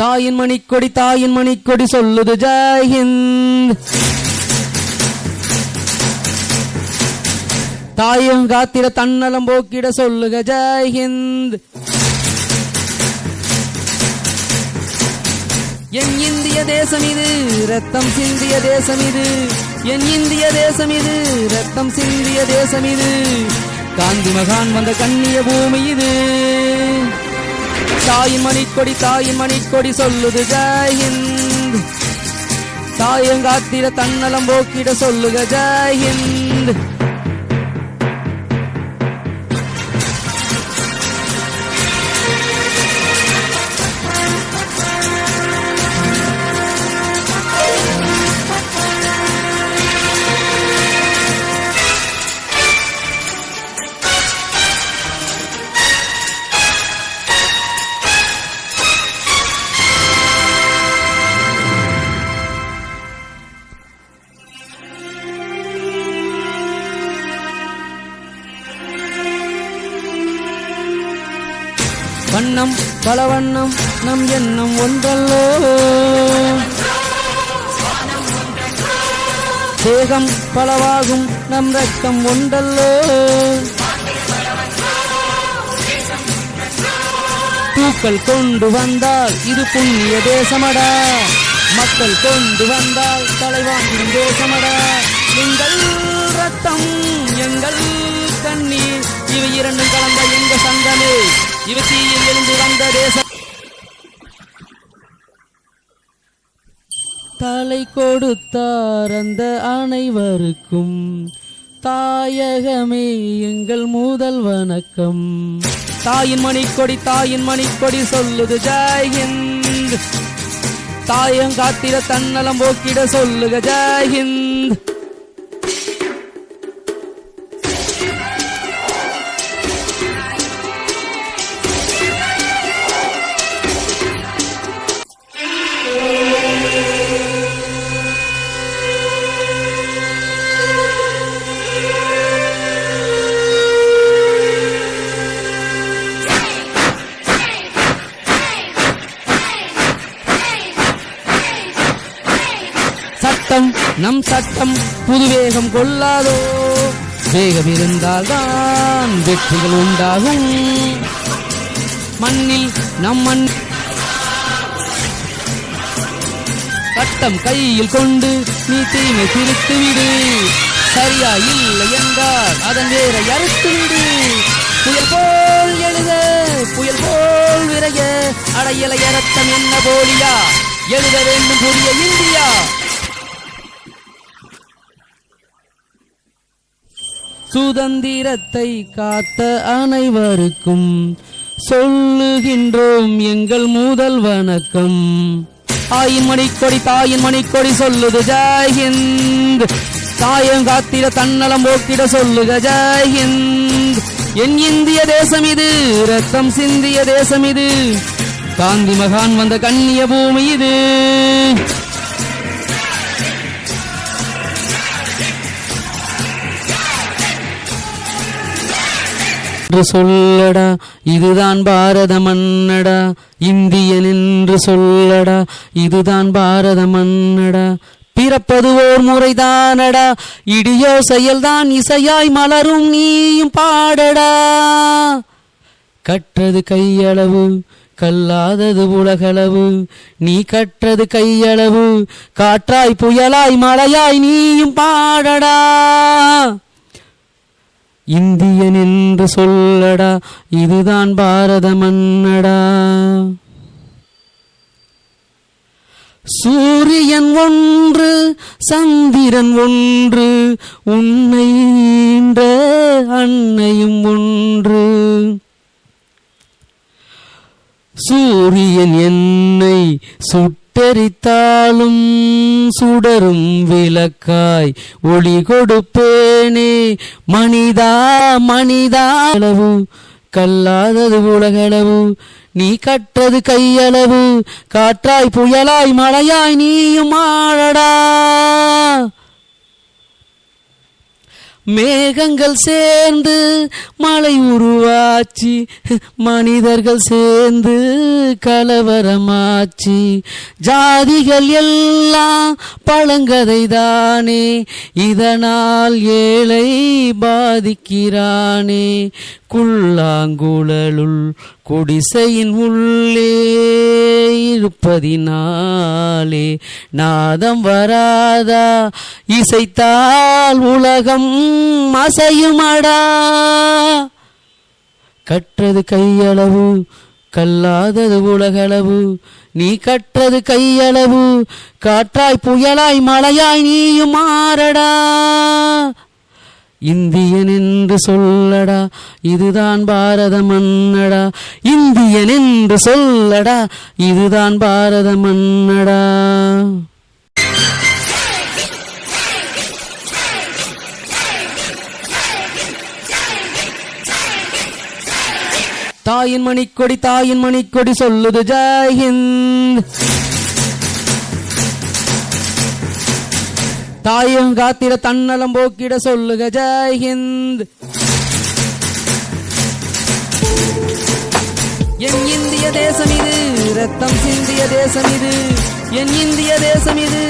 தாயின் மணிக்கொடி சொல்லுது ஜெய் ஹிந்த். தாயும் காத்திட தன்னலம் போக்கிட சொல்லுக ஜெய் ஹிந்த். என் இந்திய தேசம் இது ரத்தம் சிந்திய தேசம் இது, என் இந்திய தேசம் இது ரத்தம் சிந்திய தேசம் இது, காந்தி மகான் வந்த கண்ணிய பூமி இது. தாயின் மணிக்கொடி சொல்லுது ஜெய் ஹிந்த். தாயும் காத்திட தன்னலம் போக்கிட சொல்லுக ஜெய் ஹிந்த். வண்ணம் பல வண்ணம் நம் எண்ணம் ஒன்றல்லோ, தேகம் பலவாகும் நம் ரத்தம் ஒன்றல்லோ, பூக்கள் கொண்டு வந்தால் இது புண்ணிய தேசமடா, மக்கள் கொண்டு வந்தால் தலைவாங்கும் தேசமடா. எங்கள் ரத்தம் எங்கள் கண்ணீர் இவை இரண்டும் கலந்த எங்க சங்கமே, இவ தீயில் எழுந்து வந்த தேசம். தலை கொடுத்தார் அந்த அனைவருக்கும் தாயகமே எங்கள் முதல் வணக்கம். தாயின் மணிக்கொடி சொல்லுது ஜெய் ஹிந்த். தாயம் காத்திட தன்னலம் போக்கிட சொல்லுக ஜெய் ஹிந்த். சட்டம் நம் சட்டம் புது வேகம் கொள்ளாதோ, வேகம் இருந்தால்தான் வெற்றிகள் உண்டாகும். மண்ணில் நம் மண் சட்டம் கையில் கொண்டு நீ தீமை திருத்துவிடு, சரியா இல்லை என்றால் அதன் வேற அறுத்துவிடு. புயல் போல் எழுத புயல் போல் விரைய அடையலை ரத்தம் என்ன போலியா, எழுத வேண்டும் புதிய இந்தியா. சுதந்திரத்தை காத்த அனைவருக்கும் சொல்லுகின்றோம் எங்கள் முதல் வணக்கம். தாயின் மணிக்கொடி சொல்லுது ஜெய் ஹிந்த். தாயம் காத்திட தன்னலம் போக்கிட சொல்லுக ஜெய் ஹிந்த். என் இந்திய தேசம் இது ரத்தம் சிந்திய தேசம் இது, காந்தி மகான் வந்த கண்ணிய பூமி இது. சொல்லடா இதுதான் பாரத மன்னடா, இந்தியன் என்று சொல்லடா இதுதான் பாரத மன்னடா. பிறப்பது ஓர் முறைதானடா, இடியோ செயல்தான் இசையாய் மலரும் நீயும் பாடடா. கற்றது கையளவு கல்லாதது உலகளவு, நீ கற்றது கையளவு காற்றாய் புயலாய் மழையாய் நீயும் பாடடா. இந்தியன் என்று சொல்லடா இதுதான் பாரத மன்னடா. சூரியன் ஒன்று சந்திரன் ஒன்று, உன்னை ஈன்ற அன்னையும் ஒன்று. சூரியன் என்னை சுட்டெரித்தாலும் சுடரும் விளக்காய் ஒளி கொடுப்பேனே மனிதா மனிதா. அளவு கல்லாதது உலகளவு, நீ கற்றது கையளவு காற்றாய் புயலாய் மழையாய் நீயும் ஆடடா. மேகங்கள் சேர்ந்து மழை உருவாச்சு, மனிதர்கள் சேர்ந்து கலவரமாச்சு. ஜாதிகள் எல்லாம் பழங்கதை தானே, இதனால் ஏழை பாதிக்கிறானே. குள்ளாங்குழலுள் குடிசையின் உள்ளே இருப்பதினாலே நாதம் வராதா, இசைத்தால் உலகம் அசையுமடா. கற்றது கையளவு கல்லாதது உலகளவு, நீ கற்றது கையளவு காற்றாய் புயலாய் மழையாய் நீயும் மாறடா. இந்தியன் என்று சொல்லடா, இதுதான் பாரத மன்னடா. இந்தியன் என்று சொல்லடா, இதுதான் பாரத மன்னடா. தாயின் மணிக்கொடி தாயின் மணிக்கொடி சொல்லுது ஜெய் ஹிந்த். தாயும் காத்திட தன்னலம் போக்கிட சொல்லுக ஜெய் ஹிந்த். என் இந்திய தேசம் இது, ரத்தம் சிந்திய தேசம் இது. என் இந்திய தேசம் இது,